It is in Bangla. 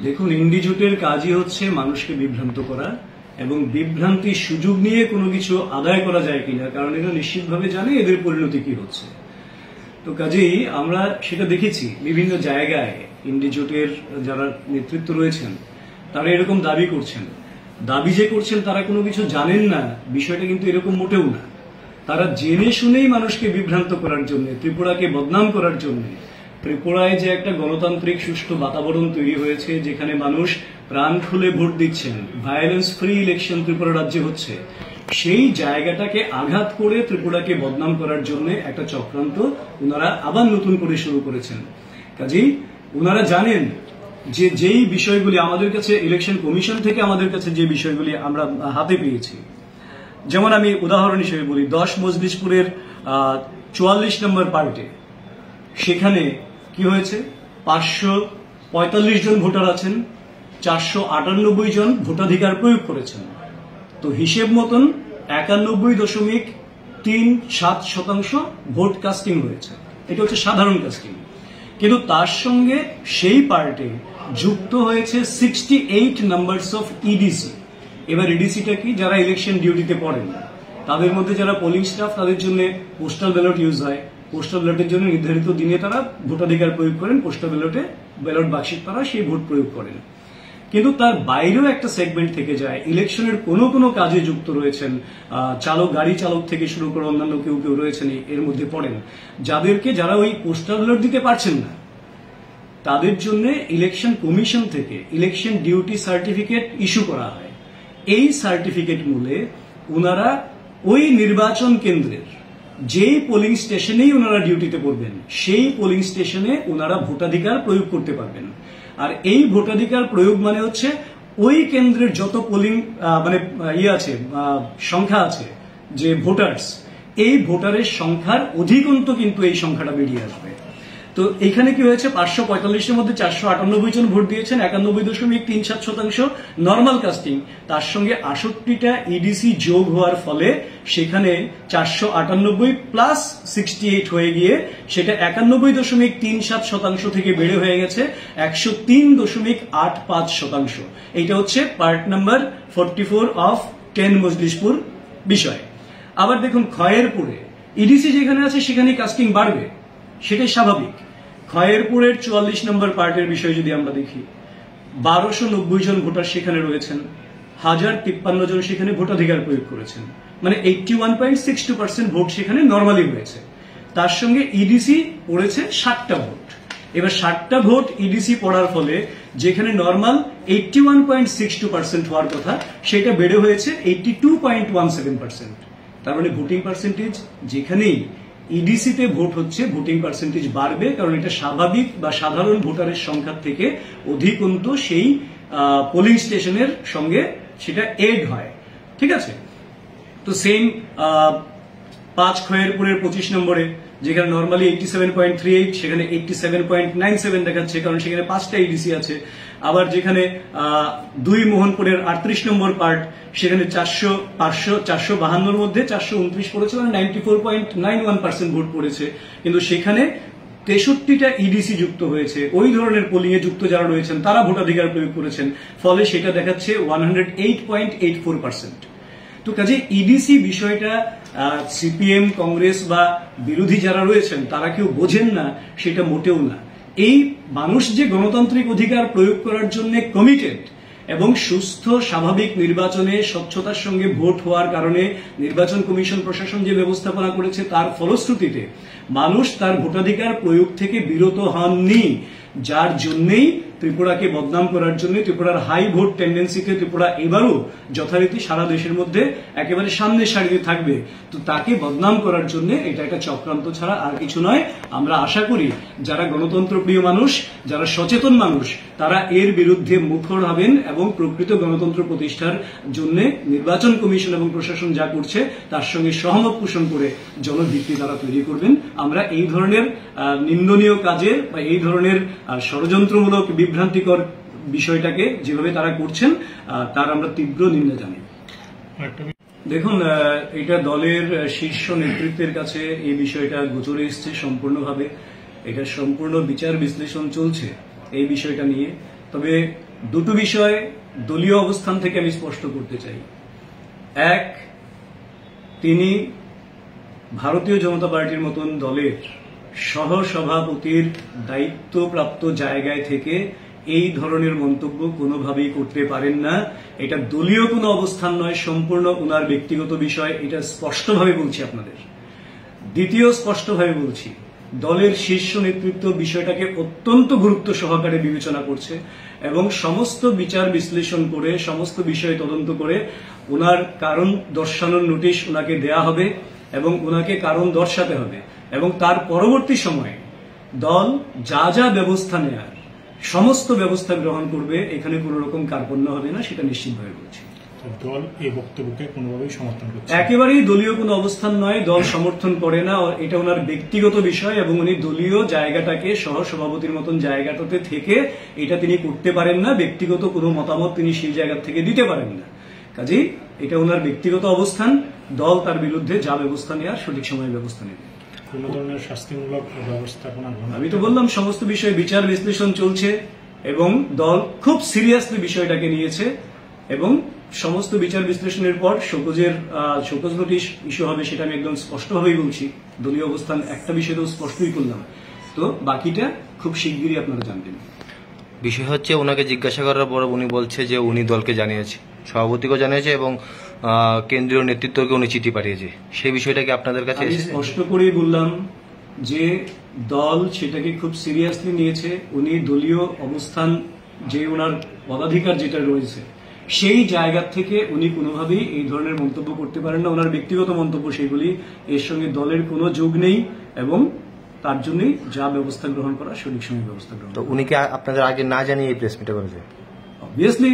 দেখুন, ইন্ডি জোটের কাজই হচ্ছে মানুষকে বিভ্রান্ত করা এবং বিভ্রান্তির সুযোগ নিয়ে কোনো কিছু আদায় করা যায় কিনা, কারণ এরা নিশ্চিতভাবে জানে এদের পরিণতি কি হচ্ছে। তো কাজেই আমরা সেটা দেখেছি বিভিন্ন জায়গায়। ইন্ডি জোটের যারা নেতৃত্ব রয়েছেন তারা এরকম দাবি করছেন। দাবি যে করছেন তারা কোনো কিছু জানেন না, বিষয়টা কিন্তু এরকম মোটেও না। তারা জেনে শুনেই মানুষকে বিভ্রান্ত করার জন্য, ত্রিপুরাকে বদনাম করার জন্য, ত্রিপুরায় যে একটা গণতান্ত্রিক সুষ্ঠু বাতাবরণ তৈরি হয়েছে, যেখানে মানুষ প্রাণ খুলে ভোট দিচ্ছেন, ভায়োলেন্স ফ্রি ইলেকশন ত্রিপুরা রাজ্যে হচ্ছে, সেই জায়গাটাকে আঘাত করে ত্রিপুরাকে বদনাম করার জন্য একটা চক্রান্ত ওনারা আবার নতুন করে শুরু করেছেন। কাজেই ওনারা জানেন যে যেই বিষয়গুলি আমাদের কাছে ইলেকশন কমিশন থেকে আমাদের কাছে যে বিষয়গুলি আমরা হাতে পেয়েছি, যেমন আমি উদাহরণ হিসেবে বলি, 10 মজলিশপুরের 44 নম্বর পার্টে সেখানে কি হয়েছে, 545 জন ভোটার আছেন, 498 জন ভোটাধিকার প্রয়োগ করেছেন। তো হিসেব মতন 91.37% ভোট কাস্টিং হয়েছে। এটা হচ্ছে সাধারণ কাস্টিং। কিন্তু তার সঙ্গে সেই পার্টে যুক্ত হয়েছে 68 নাম্বারস অফ ইডিসি। এবার ইডিসিটা কি, যারা ইলেকশন ডিউটিতে পড়েন তাদের মধ্যে যারা পোলিং স্টাফ, তাদের জন্য পোস্টাল ব্যালট ইউজ হয়। পোস্টাল ব্যালটের জন্য নির্ধারিত দিনে তারা ভোটাধিকার প্রয়োগ করেন, পোস্টাল ব্যালটে ব্যালট বাক্সে তারা সেই ভোট প্রয়োগ করেন। কিন্তু তার বাইরেও একটা সেগমেন্ট থেকে যায়, ইলেকশনের কোনো কোনো কাজে যুক্ত রয়েছেন, চালক, গাড়ি চালক থেকে শুরু করে অন্যান্য কেউ কেউ রয়েছেন এর মধ্যে পড়েন, যারা ওই পোস্টাল ব্যালট দিতে পারছেন না, তাদের জন্য ইলেকশন কমিশন থেকে ইলেকশন ডিউটি সার্টিফিকেট ইস্যু করা হয়। এই সার্টিফিকেট মূলে ওনারা ওই নির্বাচন কেন্দ্রের যেই পোলিং স্টেশনেই ওনারা ডিউটিতে পড়বেন, সেই পোলিং স্টেশনে ওনারা ভোটাধিকার প্রয়োগ করতে পারবেন। আর এই ভোটাধিকার প্রয়োগ মানে হচ্ছে ওই কেন্দ্রের যত পোলিং সংখ্যা আছে, যে ভোটার্স, এই ভোটারের সংখ্যার অধিকন্ত কিন্তু এই সংখ্যাটা বেরিয়ে আসবে। তো এখানে কি হয়েছে, 545-এর মধ্যে 498 জন ভোট দিয়েছেন, 91.37% নর্মাল কাস্টিং। তার সঙ্গে 68টা ইডিসি যোগ হওয়ার ফলে সেখানে 498 প্লাস 68 হয়ে গিয়ে সেটা 91.37% থেকে বেড়ে হয়ে গেছে 103.85%। এইটা হচ্ছে পার্ট নাম্বার 44 অফ 10 মজলিশপুর বিষয়। আবার দেখুন, খয়েরপুরে ইডিসি যেখানে আছে সেখানে কাস্টিং বাড়বে, সেটাই স্বাভাবিক। খয়েরপুরের 44 নম্বর পার্টের বিষয় যদি আমরা দেখি, 1290 জন ভোটার সেখানে রয়েছেন, 1053 জন সেখানে ভোটাধিকার প্রয়োগ করেছেন, মানে 81.62% ভোট সেখানে নর্মালি হয়েছে। তার সঙ্গে ইডিসি পড়েছে 60টা ভোট। এবার 60টা ভোট ইডিসি পড়ার ফলে যেখানে নর্মাল 81.62% হওয়ার কথা, সেটা বেড়ে হয়েছে 82.17%। তার মানে ভোটিং পার্সেন্টেজ যেখানেই ইডিসিতে ভোট হচ্ছে, ভোটিং পার্সেন্টেজ বাড়বে, কারণ এটা স্বাভাবিক বা সাধারণ ভোটারের সংখ্যা থেকে অধিকন্ত সেই পোলিং স্টেশনের সঙ্গে সেটা এড হয়। ঠিক আছে? তো সেম 5 খয়েরপুরের 25 নম্বরে যেখানে নর্মালি 87.38 সেখানে 87.97 দেখাচ্ছে, কারণ সেখানে 5টা ইডিসি আছে। আবার যেখানে 2 মোহনপুরের 38 নম্বর পার্ট, সেখানে 452-র মধ্যে 429 পড়েছে, মানে 94.91% ভোট পড়েছে। কিন্তু সেখানে 63টা ইডিসি যুক্ত হয়েছে, ওই ধরনের পোলিং এ যুক্ত যারা রয়েছেন তারা ভোটাধিকার প্রয়োগ করেছেন, ফলে সেটা দেখাচ্ছে 108.84%। তো কাজে ইডিসি বিষয়টা সিপিএম, কংগ্রেস বা বিরোধী যারা রয়েছেন তারা কেউ বোঝেন না, সেটা মোটেও না। এই মানুষ যে গণতান্ত্রিক অধিকার প্রয়োগ করার জন্য কমিটেড এবং সুস্থ স্বাভাবিক নির্বাচনে স্বচ্ছতার সঙ্গে ভোট হওয়ার কারণে নির্বাচন কমিশন প্রশাসন যে ব্যবস্থাপনা করেছে তার ফলশ্রুতিতে মানুষ তার ভোটাধিকার প্রয়োগ থেকে বিরত হননি, যার জন্যই ত্রিপুরাকে বদনাম করার জন্য, ত্রিপুরার হাই ভোট টেন্ডেন্সিতে ত্রিপুরা এবারও যথারীতি সারা দেশের মধ্যে একেবারে সামনের সারিতে থাকবে। তো তাকে বদনাম করার জন্য এটা একটা চক্রান্ত ছাড়া আর কিছু নয়। আমরা আশা করি যারা গণতন্ত্র প্রিয় মানুষ, যারা সচেতন মানুষ, তারা এর বিরুদ্ধে মুখর হবেন এবং প্রকৃত গণতন্ত্র প্রতিষ্ঠার জন্য নির্বাচন কমিশন এবং প্রশাসন যা করছে তার সঙ্গে সহমত পোষণ করে জনভিত্তি তারা তৈরি করবেন। আমরা এই ধরনের নিন্দনীয় কাজে বা এই ধরনের ষড়যন্ত্রমূলক বিভ্রান্তিকর বিষয়টাকে যেভাবে তারা করছেন তার আমরা তীব্র নিন্দা জানাই। দেখুন, এটা দলের শীর্ষ নেতৃত্বের কাছে এই বিষয়টা গোচরে এসছে সম্পূর্ণভাবে। এটা সম্পূর্ণ বিচার বিশ্লেষণ চলছে এই বিষয়টা নিয়ে। তবে দুটো বিষয় দলীয় অবস্থান থেকে আমি স্পষ্ট করতে চাই। এক, তিনি ভারতীয় জনতা পার্টির মতন দলের সহসভাপতির দায়িত্বপ্রাপ্ত জায়গায় থেকে এই ধরনের মন্তব্য কোনোভাবেই করতে পারেন না। এটা দলীয় কোনো অবস্থান নয়, সম্পূর্ণ ওনার ব্যক্তিগত বিষয়, এটা স্পষ্টভাবে বলছি আপনাদের। দ্বিতীয়, স্পষ্টভাবে বলছি, দলের শীর্ষ নেতৃত্ব বিষয়টাকে অত্যন্ত গুরুত্ব সহকারে বিবেচনা করছে এবং সমস্ত বিচার বিশ্লেষণ করে, সমস্ত বিষয় তদন্ত করে ওনার কারণ দর্শানোর নোটিশ ওনাকে দেয়া হবে এবং ওনাকে কারণ দর্শাতে হবে এবং তার পরবর্তী সময়ে দল যা যা ব্যবস্থা নেয়ার সমস্ত ব্যবস্থা গ্রহণ করবে। এখানে কোন রকম কার্পণ্য হবে না, সেটা নিশ্চিতভাবে বলছি। দল এই বক্তব্যকে কোনোভাবেই সমর্থন করছে? একেবারেই দলীয় কোনো অবস্থান নয়, দল সমর্থন করে না, এটা ওনার ব্যক্তিগত বিষয় এবং উনি দলীয় জায়গাটাকে সহসভাপতির মতন জায়গাটাতে থেকে এটা তিনি করতে পারেন না। ব্যক্তিগত কোনো মতামত তিনি সেই জায়গা থেকে দিতে পারেন না। কাজেই এটা ওনার ব্যক্তিগত অবস্থান, দল তার বিরুদ্ধে যা ব্যবস্থা নেওয়ার সঠিক সময়ে ব্যবস্থা নেবে। কোন ধরনের শাস্তিমূলক ব্যবস্থাপনা? আমি তো বললাম সমস্ত বিষয়ে বিচার বিশ্লেষণ চলছে এবং দল খুব সিরিয়াসলি বিষয়টাকে নিয়েছে এবং সমস্ত বিচার বিশ্লেষণের পর শোকজ নোটিশ ইস্যু হবে, সেটা আমি একদম স্পষ্টভাবেই বলছি। দলীয় অবস্থান একটা বিষয় তো স্পষ্টই করলাম, তো বাকিটা খুব শিগগিরই আপনারা জানবেন। বিষয় হচ্ছে ওনাকে জিজ্ঞাসা করার পর উনি বলছে যে উনি দলকে জানিয়েছে, সভাপতিকেও জানিয়েছে এবং কেন্দ্রীয় নেতৃত্বকে উনি চিঠি পাঠিয়েছে। সেই বিষয়টাকে আপনাদের কাছে আমি স্পষ্ট করেই বললাম যে দল সেটাকে খুব সিরিয়াসলি নিয়েছে। উনি দলীয় অবস্থান, যে ওনার পদাধিকার যেটা রয়েছে, সেই জায়গা থেকে উনি কোনোভাবেই এই ধরনের মন্তব্য করতে পারেন না। ওনার ব্যক্তিগত মন্তব্য সেগুলি, এর সঙ্গে দলের কোনো যোগ নেই এবং তার জন্যই যা ব্যবস্থা গ্রহণ করা সঠিক সময় ব্যবস্থা গ্রহণ। তো উনি কি আপনাদের আগে না জানিয়ে এই প্রেস মিটে করেছে? অবভিয়াসলি